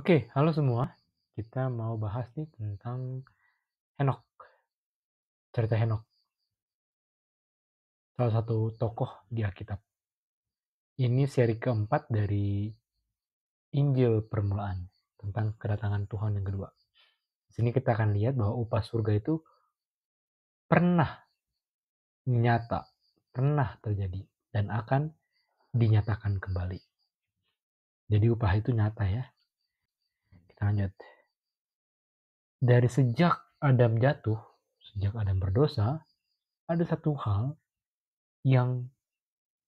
Oke, halo semua. Kita mau bahas nih tentang Henokh, cerita Henokh, salah satu tokoh di Alkitab. Ini seri keempat dari Injil Permulaan tentang kedatangan Tuhan yang kedua. Di sini kita akan lihat bahwa upah surga itu pernah nyata, pernah terjadi, dan akan dinyatakan kembali. Jadi upah itu nyata ya. Kita lanjut. Dari sejak Adam jatuh, sejak Adam berdosa, ada satu hal yang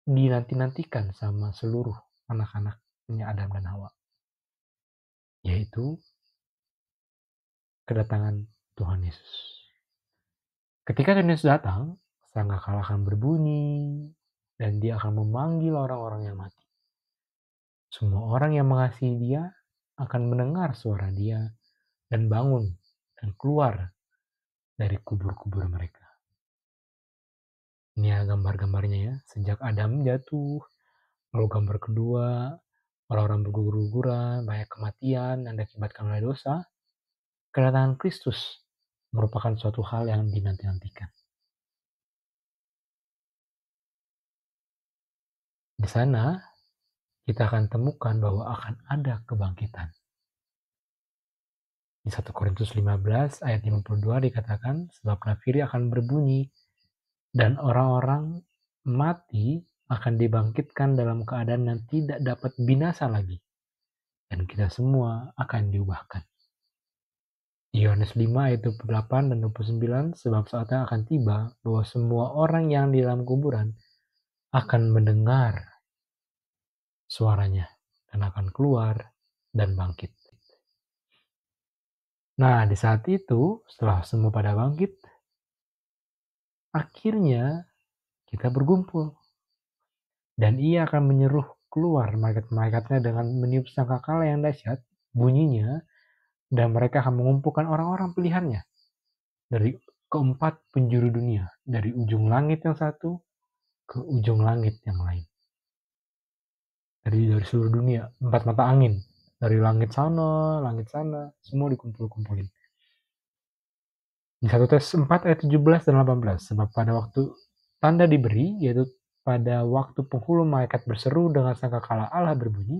dinanti-nantikan sama seluruh anak-anaknya Adam dan Hawa, yaitu kedatangan Tuhan Yesus. Ketika Tuhan Yesus datang, sangkakala akan berbunyi, dan dia akan memanggil orang-orang yang mati. Semua orang yang mengasihi dia akan mendengar suara dia dan bangun dan keluar dari kubur-kubur mereka. Ini ya gambar-gambarnya ya, sejak Adam jatuh, lalu gambar kedua, orang-orang bergugur-guguran, banyak kematian yang diakibatkan oleh dosa. Kedatangan Kristus merupakan suatu hal yang dinanti-nantikan. Di sana, kita akan temukan bahwa akan ada kebangkitan. Di 1 Korintus 15 ayat 52 dikatakan, sebab nafiri akan berbunyi, dan orang-orang mati akan dibangkitkan dalam keadaan yang tidak dapat binasa lagi. Dan kita semua akan diubahkan. Di Yohanes 5 ayat 28 dan 29, sebab saatnya akan tiba bahwa semua orang yang di dalam kuburan akan mendengar suaranya dan akan keluar dan bangkit. Nah, di saat itu, setelah semua pada bangkit, akhirnya kita berkumpul. Dan ia akan menyeruh keluar malaikat-malaikatnya dengan meniup sangkakala yang dahsyat, bunyinya, dan mereka akan mengumpulkan orang-orang pilihannya dari keempat penjuru dunia, dari ujung langit yang satu ke ujung langit yang lain. Dari seluruh dunia, 4 mata angin, dari langit sana, semua dikumpul-kumpulin. Di 1 Tesalonika 4 ayat 17 dan 18, sebab pada waktu tanda diberi, yaitu pada waktu penghulu malaikat berseru dengan sangkakala Allah berbunyi,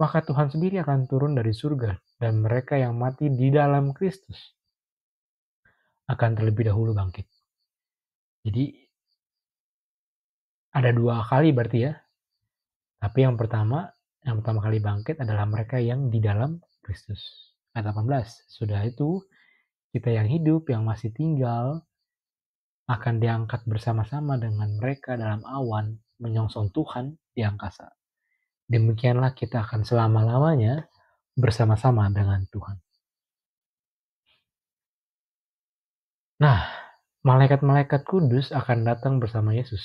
maka Tuhan sendiri akan turun dari surga, dan mereka yang mati di dalam Kristus akan terlebih dahulu bangkit. Jadi ada 2 kali berarti ya. Tapi yang pertama kali bangkit adalah mereka yang di dalam Kristus. Ayat 18, sudah itu kita yang hidup, yang masih tinggal, akan diangkat bersama-sama dengan mereka dalam awan menyongsong Tuhan di angkasa. Demikianlah kita akan selama-lamanya bersama-sama dengan Tuhan. Nah, malaikat-malaikat kudus akan datang bersama Yesus.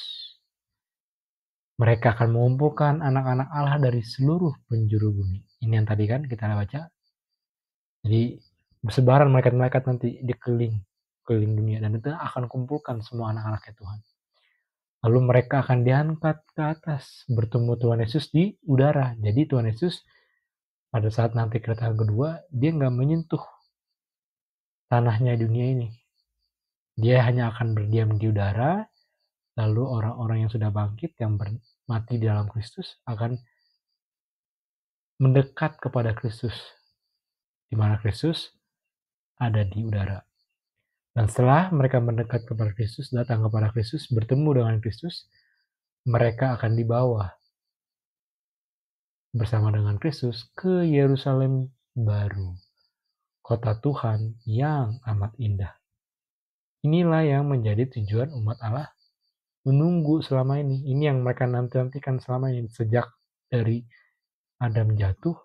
Mereka akan mengumpulkan anak-anak Allah dari seluruh penjuru bumi. Ini yang tadi kan kita baca. Jadi bersebaran malaikat-malaikat nanti di keliling dunia, dan itu akan kumpulkan semua anak-anaknya Tuhan. Lalu mereka akan diangkat ke atas bertemu Tuhan Yesus di udara. Jadi Tuhan Yesus pada saat nanti kedatangan kedua, dia nggak menyentuh tanahnya dunia ini. Dia hanya akan berdiam di udara. Lalu orang-orang yang sudah bangkit, yang mati di dalam Kristus, akan mendekat kepada Kristus, di mana Kristus ada di udara. Dan setelah mereka mendekat kepada Kristus, datang kepada Kristus, bertemu dengan Kristus, mereka akan dibawa bersama dengan Kristus ke Yerusalem baru, kota Tuhan yang amat indah. Inilah yang menjadi tujuan umat Allah menunggu selama ini. Ini yang mereka nanti-nantikan selama ini, sejak dari Adam jatuh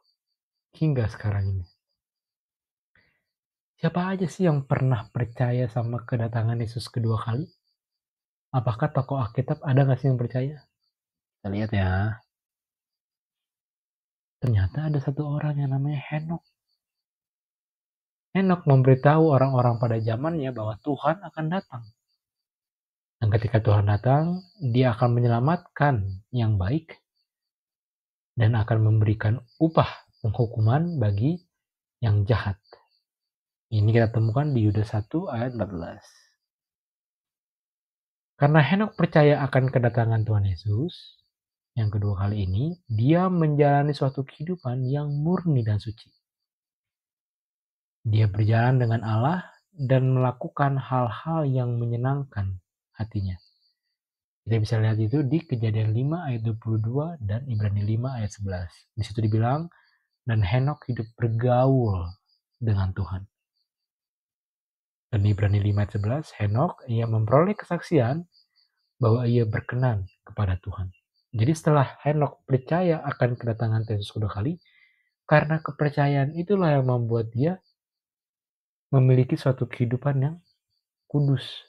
hingga sekarang ini. Siapa aja sih yang pernah percaya sama kedatangan Yesus kedua kali? Apakah tokoh Alkitab ada nggak sih yang percaya? Kita lihat ya. Ternyata ada satu orang yang namanya Henokh. Henokh memberitahu orang-orang pada zamannya bahwa Tuhan akan datang. Dan ketika Tuhan datang, dia akan menyelamatkan yang baik dan akan memberikan upah penghukuman bagi yang jahat. Ini kita temukan di Yudas 1 ayat 14. Karena Henokh percaya akan kedatangan Tuhan Yesus yang kedua kali ini, dia menjalani suatu kehidupan yang murni dan suci. Dia berjalan dengan Allah dan melakukan hal-hal yang menyenangkan hatinya. Kita bisa lihat itu di Kejadian 5 ayat 22 dan Ibrani 5 ayat 11. Di situ dibilang, dan Henokh hidup bergaul dengan Tuhan. Dan Ibrani 5 ayat 11, Henokh ia memperoleh kesaksian bahwa ia berkenan kepada Tuhan. Jadi setelah Henokh percaya akan kedatangan Yesus kedua kali, karena kepercayaan itulah yang membuat dia memiliki suatu kehidupan yang kudus,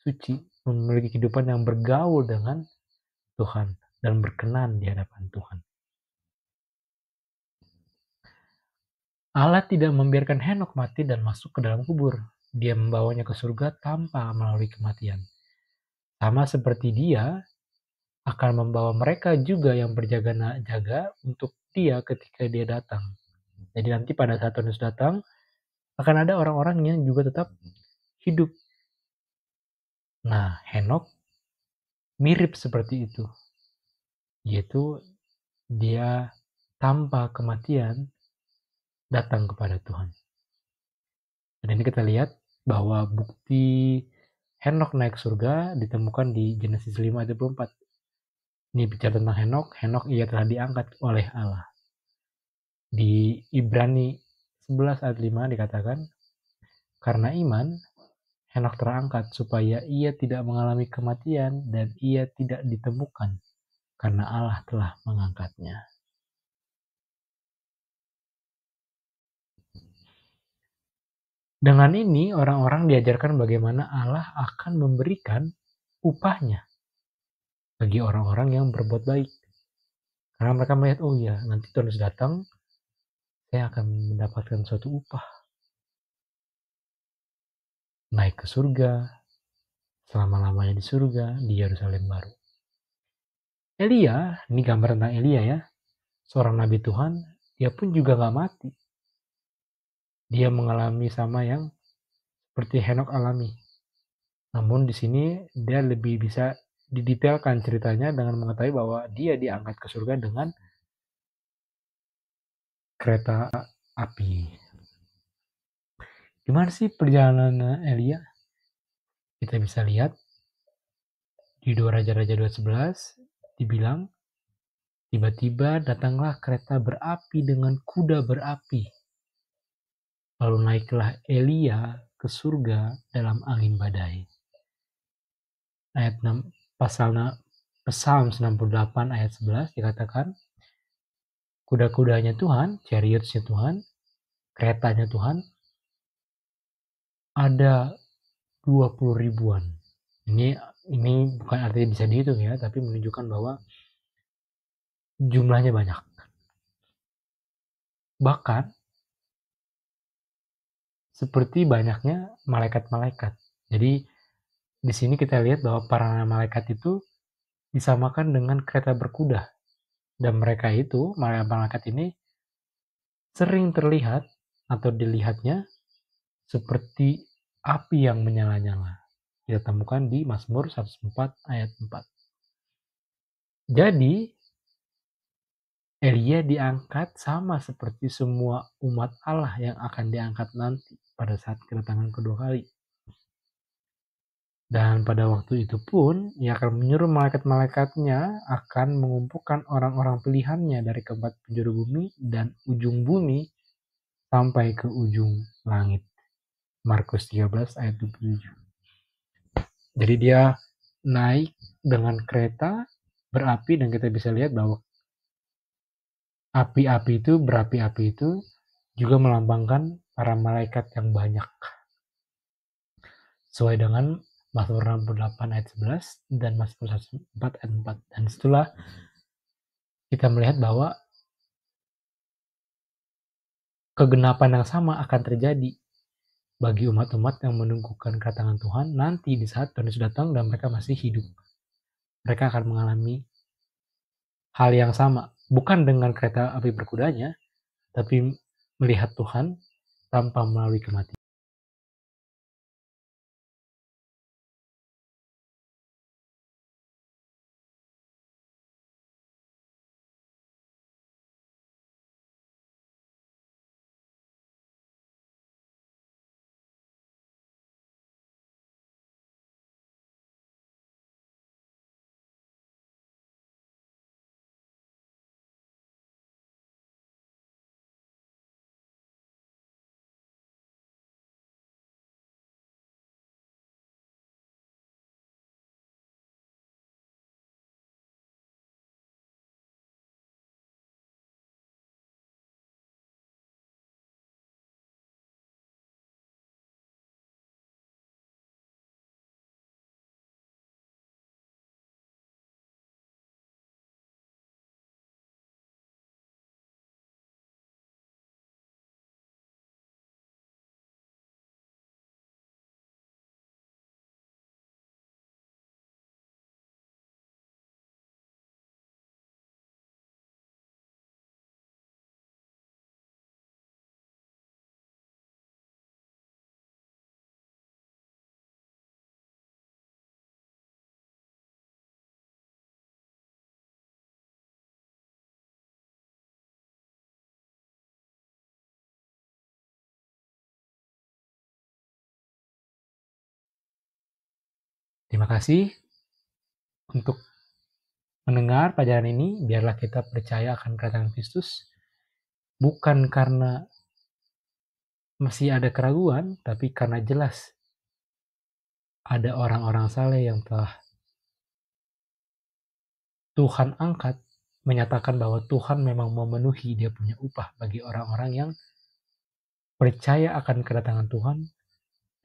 suci, memiliki kehidupan yang bergaul dengan Tuhan dan berkenan di hadapan Tuhan. Allah tidak membiarkan Henokh mati dan masuk ke dalam kubur. Dia membawanya ke surga tanpa melalui kematian. Sama seperti dia akan membawa mereka juga yang berjaga-jaga untuk dia ketika dia datang. Jadi nanti pada saat Tuhan Yesus datang, akan ada orang-orang yang juga tetap hidup. Nah, Henokh mirip seperti itu. Yaitu dia tanpa kematian datang kepada Tuhan. Dan ini kita lihat bahwa bukti Henokh naik surga ditemukan di Genesis 5 ayat 24. Ini bicara tentang Henokh. Henokh ia telah diangkat oleh Allah. Di Ibrani 11 ayat 5 dikatakan, karena iman, Henokh terangkat supaya ia tidak mengalami kematian dan ia tidak ditemukan karena Allah telah mengangkatnya. Dengan ini orang-orang diajarkan bagaimana Allah akan memberikan upahnya bagi orang-orang yang berbuat baik. Karena mereka melihat, oh ya, nanti Tuhan Yesus datang, saya akan mendapatkan suatu upah. Naik ke surga, selama-lamanya di surga, di Yerusalem baru. Elia, ini gambar tentang Elia ya, seorang nabi Tuhan, dia pun juga gak mati. Dia mengalami sama yang seperti Henokh alami. Namun di sini dia lebih bisa didetailkan ceritanya dengan mengetahui bahwa dia diangkat ke surga dengan kereta api. Gimana sih perjalanan Elia? Kita bisa lihat di 2 Raja-Raja 2:11 dibilang, tiba-tiba datanglah kereta berapi dengan kuda berapi. Lalu naiklah Elia ke surga dalam angin badai. Ayat 6, Psalm 98 ayat 11 dikatakan, kuda-kudanya Tuhan, chariotsnya Tuhan, keretanya Tuhan, ada 20 ribuan. Ini bukan artinya bisa dihitung ya, tapi menunjukkan bahwa jumlahnya banyak. Bahkan seperti banyaknya malaikat-malaikat. Jadi di sini kita lihat bahwa para malaikat itu disamakan dengan kereta berkuda. Dan mereka itu, malaikat-malaikat ini sering terlihat atau dilihatnya seperti api yang menyala-nyala. Kita temukan di Mazmur 104 ayat 4. Jadi Elia diangkat sama seperti semua umat Allah yang akan diangkat nanti pada saat kedatangan kedua kali. Dan pada waktu itu pun, ia akan menyuruh malaikat-malaikatnya akan mengumpulkan orang-orang pilihannya dari keempat penjuru bumi dan ujung bumi sampai ke ujung langit. Markus 13 ayat 27. Jadi dia naik dengan kereta berapi dan kita bisa lihat bahwa api-api itu juga melambangkan para malaikat yang banyak. Sesuai dengan Mazmur 68 ayat 11 dan Mazmur 104 ayat 4. Dan setelah kita melihat bahwa kegenapan yang sama akan terjadi bagi umat-umat yang menunggukan kedatangan Tuhan nanti di saat Tuhan Yesus datang dan mereka masih hidup. Mereka akan mengalami hal yang sama. Bukan dengan kereta api berkudanya, tapi melihat Tuhan tanpa melalui kematian. Terima kasih untuk mendengar pelajaran ini. Biarlah kita percaya akan kedatangan Kristus, bukan karena masih ada keraguan, tapi karena jelas ada orang-orang saleh yang telah Tuhan angkat, menyatakan bahwa Tuhan memang memenuhi dia punya upah bagi orang-orang yang percaya akan kedatangan Tuhan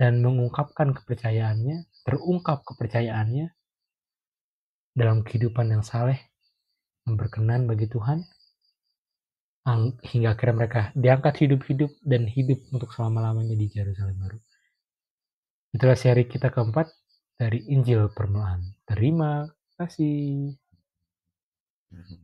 dan mengungkapkan kepercayaannya, terungkap kepercayaannya dalam kehidupan yang saleh, yang berkenan bagi Tuhan, hingga akhirnya mereka diangkat hidup-hidup dan hidup untuk selama-lamanya di Yerusalem baru. Itulah seri kita keempat dari Injil Permulaan. Terima kasih.